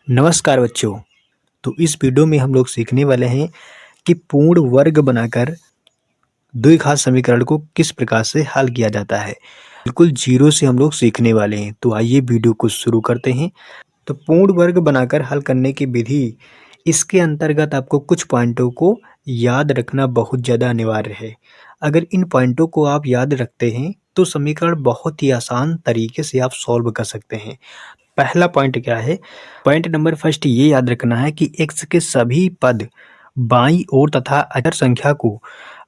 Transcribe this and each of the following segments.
नमस्कार बच्चों। तो इस वीडियो में हम लोग सीखने वाले हैं कि पूर्ण वर्ग बनाकर द्विघात समीकरण को किस प्रकार से हल किया जाता है। बिल्कुल जीरो से हम लोग सीखने वाले हैं। तो आइए वीडियो को शुरू करते हैं। तो पूर्ण वर्ग बनाकर हल करने की विधि, इसके अंतर्गत आपको कुछ पॉइंटों को याद रखना बहुत ज़्यादा अनिवार्य है। अगर इन पॉइंटों को आप याद रखते हैं तो समीकरण बहुत ही आसान तरीके से आप सॉल्व कर सकते हैं। पहला पॉइंट क्या है? पॉइंट नंबर फर्स्ट ये याद रखना है कि x के सभी पद बाईं ओर तथा अचर संख्या को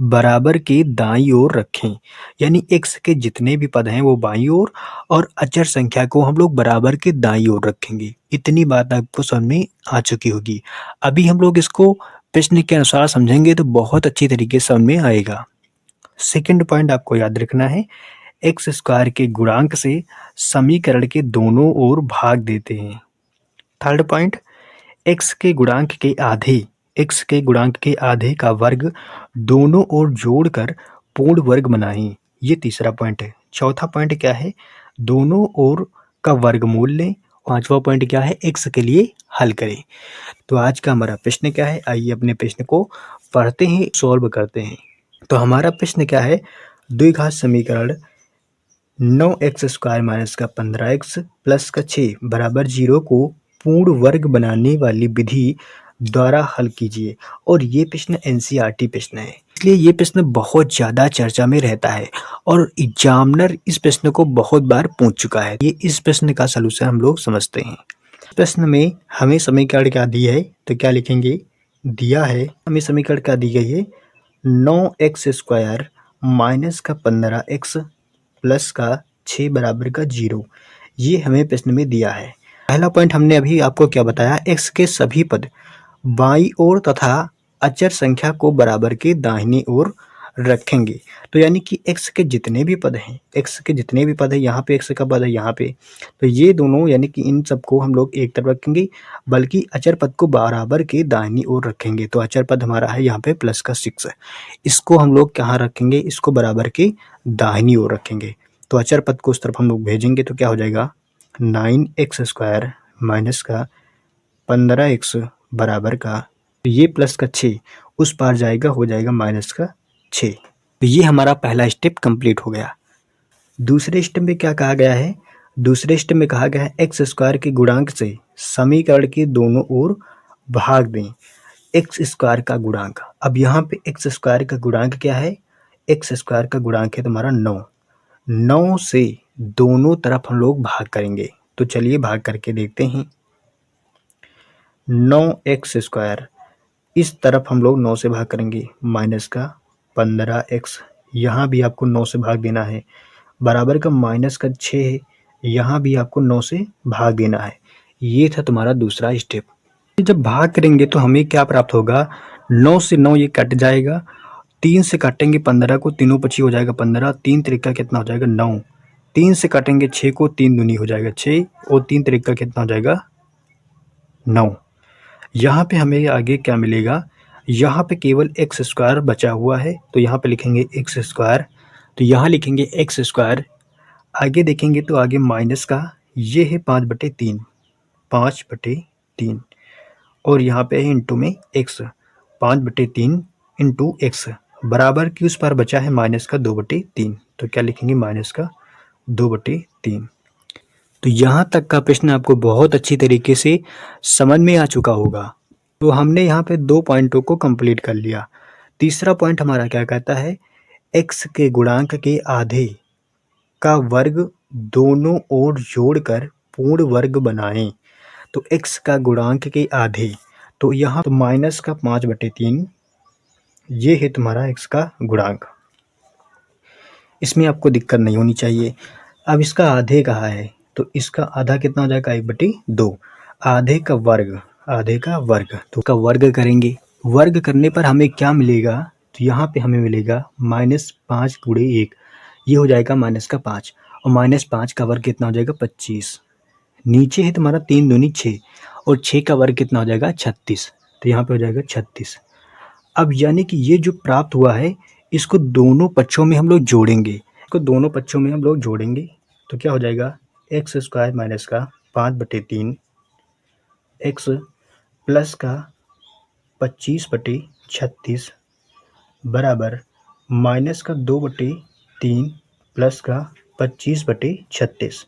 बराबर के दाईं ओर रखें। यानी x के जितने भी पद हैं वो बाईं ओर और अचर संख्या को हम लोग बराबर के दाईं ओर रखेंगे। इतनी बात आपको समझ में आ चुकी होगी। अभी हम लोग इसको प्रश्न के अनुसार समझेंगे तो बहुत अच्छी तरीके से समझ में आएगा। सेकंड पॉइंट आपको याद रखना है, एक्स स्क्वायर के गुणांक से समीकरण के दोनों ओर भाग देते हैं। थर्ड पॉइंट, एक्स के गुणांक के आधे का वर्ग दोनों ओर जोड़कर पूर्ण वर्ग बनाएं। ये तीसरा पॉइंट है। चौथा पॉइंट क्या है? दोनों ओर का वर्गमूल लें। पांचवा पॉइंट क्या है? एक्स के लिए हल करें। तो आज का हमारा प्रश्न क्या है? आइए अपने प्रश्न को पढ़ते हैं, सॉल्व करते हैं। तो हमारा प्रश्न क्या है? द्विघात समीकरण 9x स्क्वायर माइनस का 15x प्लस का 6 बराबर 0 को पूर्ण वर्ग बनाने वाली विधि द्वारा हल कीजिए। और ये प्रश्न एनसीईआरटी प्रश्न है, इसलिए ये प्रश्न बहुत ज़्यादा चर्चा में रहता है और एग्जामिनर इस प्रश्न को बहुत बार पूछ चुका है। ये इस प्रश्न का सलूशन हम लोग समझते हैं। प्रश्न में हमें समीकरण क्या दी है तो क्या लिखेंगे? दिया है हमें समीकरण क्या दी गई है? 9x स्क्वायर माइनस का 15x प्लस का 6 बराबर का 0। ये हमें प्रश्न में दिया है। पहला पॉइंट हमने अभी आपको क्या बताया? x के सभी पद बाईं ओर तथा अचर संख्या को बराबर के दाहिनी ओर रखेंगे। तो यानी कि x के जितने भी पद हैं, यहाँ पे x का पद है, यहाँ पे, तो ये दोनों यानी कि इन सबको हम लोग एक तरफ रखेंगे, बल्कि अचर पद को बराबर के दाहिनी ओर रखेंगे। तो अचर पद हमारा है यहाँ पे प्लस का 6, इसको हम लोग कहाँ रखेंगे? इसको बराबर के दाहिनी ओर रखेंगे। तो अचर पद को उस तरफ हम लोग भेजेंगे तो क्या हो जाएगा? 9x स्क्वायर माइनस का 15x बराबर का, ये प्लस का 6 उस पार जाएगा, हो जाएगा माइनस का 6। तो ये हमारा पहला स्टेप कंप्लीट हो गया। दूसरे स्टेप में क्या कहा गया है? दूसरे स्टेप में कहा गया है एक्स स्क्वायर के गुणांक से समीकरण के दोनों ओर भाग दें। एक्स स्क्वायर का गुणांक, अब यहाँ पे एक्स स्क्वायर का गुणांक क्या है? एक्स स्क्वायर का गुणांक है तुम्हारा 9 से दोनों तरफ हम लोग भाग करेंगे। तो चलिए भाग करके देखते हैं। 9x स्क्वायर, इस तरफ हम लोग 9 से भाग करेंगे, माइनस का 15x, यहाँ भी आपको 9 से भाग देना है, बराबर का माइनस का 6 है, यहाँ भी आपको 9 से भाग देना है। ये था तुम्हारा दूसरा स्टेप। जब भाग करेंगे तो हमें क्या प्राप्त होगा? 9 से 9 ये कट जाएगा, 3 से काटेंगे 15 को, तीनों पची हो जाएगा 15, 3 त्रिका कितना हो जाएगा? 9। 3 से काटेंगे 6 को, 3 दूनी हो जाएगा 6 और 3 त्रिका कितना हो जाएगा? 9। यहाँ पे हमें आगे क्या मिलेगा? यहाँ पे केवल एक्स स्क्वायर बचा हुआ है, तो यहाँ पे लिखेंगे एक्स स्क्वायर, तो यहाँ लिखेंगे एक्स स्क्वायर। आगे देखेंगे तो आगे माइनस का ये है 5/3, 5/3, और यहाँ पे है इंटू में एक्स, 5/3 इंटू एक्स बराबर की उस पर बचा है माइनस का 2/3। तो क्या लिखेंगे? माइनस का 2/3। तो यहाँ तक का प्रश्न आपको बहुत अच्छी तरीके से समझ में आ चुका होगा। तो हमने यहाँ पे 2 पॉइंटों को कंप्लीट कर लिया। तीसरा पॉइंट हमारा क्या कहता है? x के गुणांक के आधे का वर्ग दोनों ओर जोड़कर पूर्ण वर्ग बनाएं। तो x का गुणांक के आधे, तो यहाँ तो माइनस का 5/3, ये है तुम्हारा x का गुणांक। इसमें आपको दिक्कत नहीं होनी चाहिए। अब इसका आधे कहा है, तो इसका आधा कितना हो जाएगा? 1/2। आधे का वर्ग, तो का वर्ग करेंगे। वर्ग करने पर हमें क्या मिलेगा? तो यहाँ पे हमें मिलेगा -5 × 1, ये हो जाएगा -5, और -5 का वर्ग कितना हो जाएगा? 25। नीचे है तुम्हारा 3 दूनी 6, और 6 का वर्ग कितना हो जाएगा? 36, तो यहाँ पे हो जाएगा 36। अब यानी कि ये जो प्राप्त हुआ है, इसको दोनों पक्षों में हम लोग जोड़ेंगे, तो क्या हो जाएगा? एक्स स्क्वायर माइनस का 5/3 एक्स प्लस का 25/36 बराबर माइनस का 2/3 प्लस का 25/36,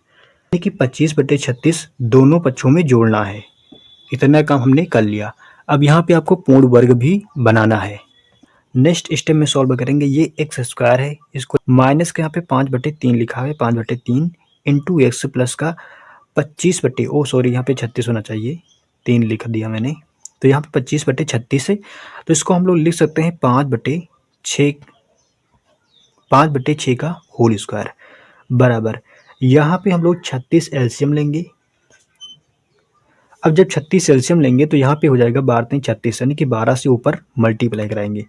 यानी कि 25/36 दोनों पक्षों में जोड़ना है। इतना काम हमने कर लिया। अब यहाँ पे आपको पूर्ण वर्ग भी बनाना है। नेक्स्ट स्टेप में सॉल्व करेंगे। ये एक्स स्क्वायर है, इसको माइनस के यहाँ पे 5/3 लिखा है, 5/3 इंटू एक्स प्लस का 25 यहाँ पे 36 होना चाहिए, 3 लिख दिया मैंने, तो यहाँ पे 25/36 है। तो इसको हम लोग लिख सकते हैं 5/6 का होल स्क्वायर बराबर, यहाँ पे हम लोग 36 एलसीएम लेंगे। अब जब 36 एलसीएम लेंगे तो यहाँ पे हो जाएगा 12×3 = 36, यानी कि 12 से ऊपर मल्टीप्लाई कराएंगे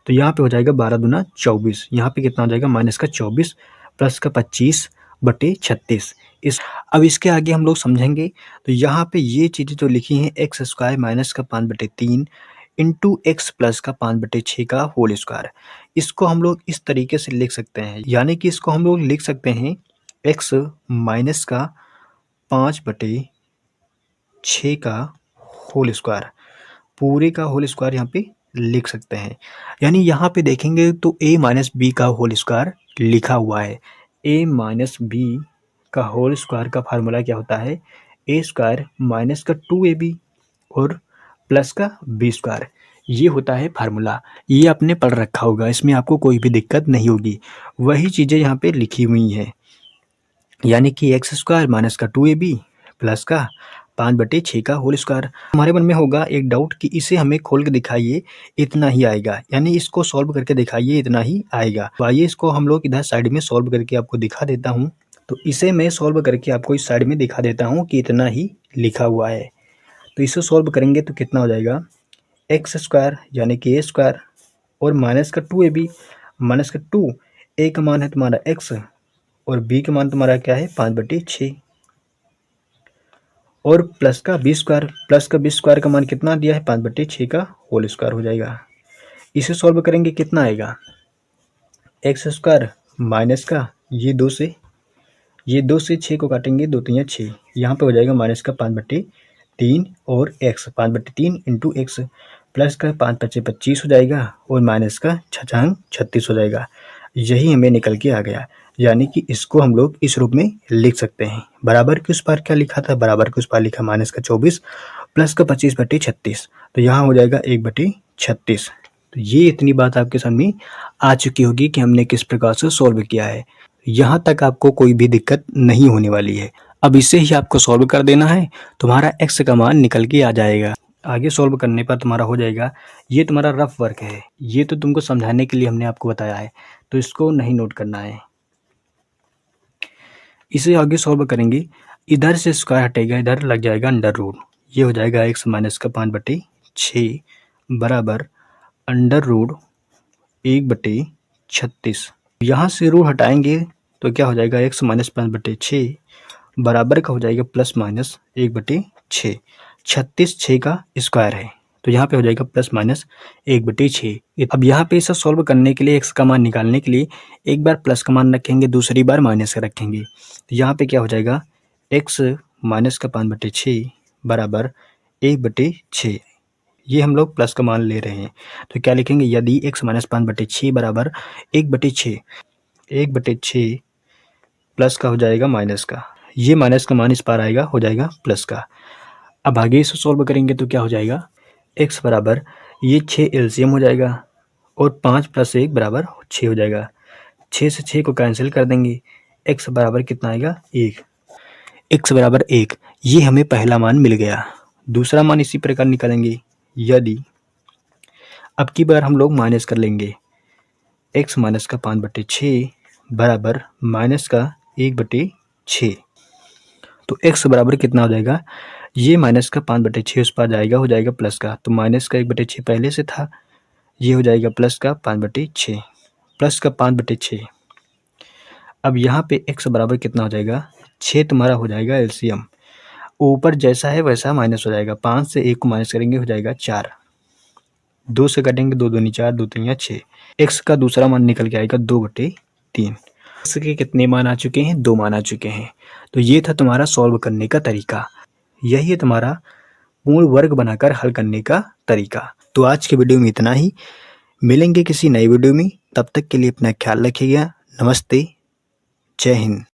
तो यहाँ पे हो जाएगा 12×2 = 24। यहाँ पे कितना हो जाएगा माइनस का 24 प्लस का 25/36। अब इसके आगे हम लोग समझेंगे। तो यहाँ पे ये चीज़ें जो लिखी हैं एक्स स्क्वायर माइनस का 5/3 इंटू एक्स प्लस का 5/6 का होल स्क्वायर, इसको हम लोग इस तरीके से लिख सकते हैं, यानी कि इसको हम लोग लिख सकते हैं एक्स माइनस का 5/6 का होल स्क्वायर, पूरे का होल स्क्वायर यहाँ पे लिख सकते हैं। यानी यहाँ पे देखेंगे तो a माइनस बी का होल स्क्वायर लिखा हुआ है। a माइनस बी का होल स्क्वायर का फार्मूला क्या होता है, a स्क्वायर माइनस का 2ab और प्लस का b स्क्वायर, ये होता है फार्मूला। ये आपने पढ़ रखा होगा, इसमें आपको कोई भी दिक्कत नहीं होगी। वही चीज़ें यहाँ पे लिखी हुई हैं, यानी कि एक्स स्क्वायर माइनस का 2ab प्लस का 5/6 का होल स्क्वायर। हमारे मन में होगा एक डाउट कि इसे हमें खोल के दिखाइए, इतना ही आएगा, यानी इसको सॉल्व करके दिखाइए, इतना ही आएगा। तो आइए इसको हम लोग इधर साइड में सॉल्व करके आपको दिखा देता हूँ। तो इसे मैं सॉल्व करके आपको इस साइड में दिखा देता हूँ कि इतना ही लिखा हुआ है। तो इसे सॉल्व करेंगे तो कितना हो जाएगा, एक्स स्क्वायर यानी कि ए स्क्वायर और माइनस का 2ab माइनस का 2, ए का मान है तुम्हारा एक्स और बी का मान तुम्हारा क्या है 5/6 और प्लस का बी स्क्वायर, प्लस का बी स्क्वायर का मान कितना दिया है 5/6 का होल स्क्वायर हो जाएगा। इसे सॉल्व करेंगे कितना आएगा, एक्स स्क्वायर माइनस का ये 2 से 6 को काटेंगे, 2×3 = 6, यहाँ पे हो जाएगा माइनस का 5/3 और एक्स 5/3 इंटू एक्स प्लस का 5×5 = 25 हो जाएगा और माइनस का 6×36 हो जाएगा। यही हमें निकल के आ गया, यानी कि इसको हम लोग इस रूप में लिख सकते हैं। बराबर के उस पार क्या लिखा था, बराबर के उस पार लिखा माइनस का 24 प्लस का 25/36, तो यहाँ हो जाएगा 1/36। तो ये इतनी बात आपके सामने आ चुकी होगी कि हमने किस प्रकार से सॉल्व किया है। यहाँ तक आपको कोई भी दिक्कत नहीं होने वाली है। अब इसे ही आपको सॉल्व कर देना है, तुम्हारा एक्स का मान निकल के आ जाएगा। आगे सॉल्व करने पर तुम्हारा हो जाएगा। ये तुम्हारा रफ वर्क है, ये तो तुमको समझाने के लिए हमने आपको बताया है, तो इसको नहीं नोट करना है। इसे आगे सॉल्व करेंगे, इधर से स्क्वायर हटेगा, इधर लग जाएगा अंडर रूट, ये हो जाएगा एक्स माइनस का 5/6 बराबर अंडर रूट 1/36। यहाँ से रूट हटाएंगे तो क्या हो जाएगा, एक्स माइनस 5/6 बराबर का हो जाएगा प्लस माइनस 1/6। 36 6 का स्क्वायर है, तो यहाँ पे हो जाएगा प्लस माइनस 1/6। अब यहाँ पे इसे सॉल्व करने के लिए एक्स का मान निकालने के लिए एक बार प्लस का मान रखेंगे, दूसरी बार माइनस का रखेंगे, तो यहाँ पे क्या हो जाएगा, एक्स माइनस का 5/6 बराबर 1/6। ये हम लोग प्लस का मान ले रहे हैं, तो क्या लिखेंगे, यदि एक्स माइनस 5/6 बराबर 1/6 प्लस का हो जाएगा माइनस का, ये माइनस का मान इस पार आएगा, हो जाएगा प्लस का। अब आगे इसे सॉल्व करेंगे तो क्या हो जाएगा, एक्स बराबर ये 6 एलसीएम हो जाएगा और 5 + 1 बराबर 6 हो जाएगा। 6 से 6 को कैंसिल कर देंगे, एक्स बराबर कितना आएगा 1, एक्स बराबर 1, ये हमें पहला मान मिल गया। दूसरा मान इसी प्रकार निकालेंगे, यदि अब की बार हम लोग माइनस कर लेंगे, एक्स माइनस का 5/6 बराबर माइनस का 1/6, तो एक्स बराबर कितना हो जाएगा, ये माइनस का 5/6 उस पर जाएगा, हो जाएगा प्लस का, तो माइनस का 1/6 पहले से था, ये हो जाएगा प्लस का 5/6, प्लस का 5/6। अब यहाँ पे एक्स बराबर कितना हो जाएगा, 6 तुम्हारा हो जाएगा एलसीएम, ऊपर जैसा है वैसा माइनस हो जाएगा, 5 से 1 को माइनस करेंगे हो जाएगा 4, 2 से कटेंगे 2 दूनी 4, 2 तीन 6, एक्स का दूसरा मान निकल के आएगा 2/3। एक्स के कितने मान आ चुके हैं, 2 मान आ चुके हैं। तो ये था तुम्हारा सॉल्व करने का तरीका, यही है तुम्हारा पूर्ण वर्ग बनाकर हल करने का तरीका। तो आज के वीडियो में इतना ही, मिलेंगे किसी नई वीडियो में, तब तक के लिए अपना ख्याल रखिएगा। नमस्ते, जय हिंद।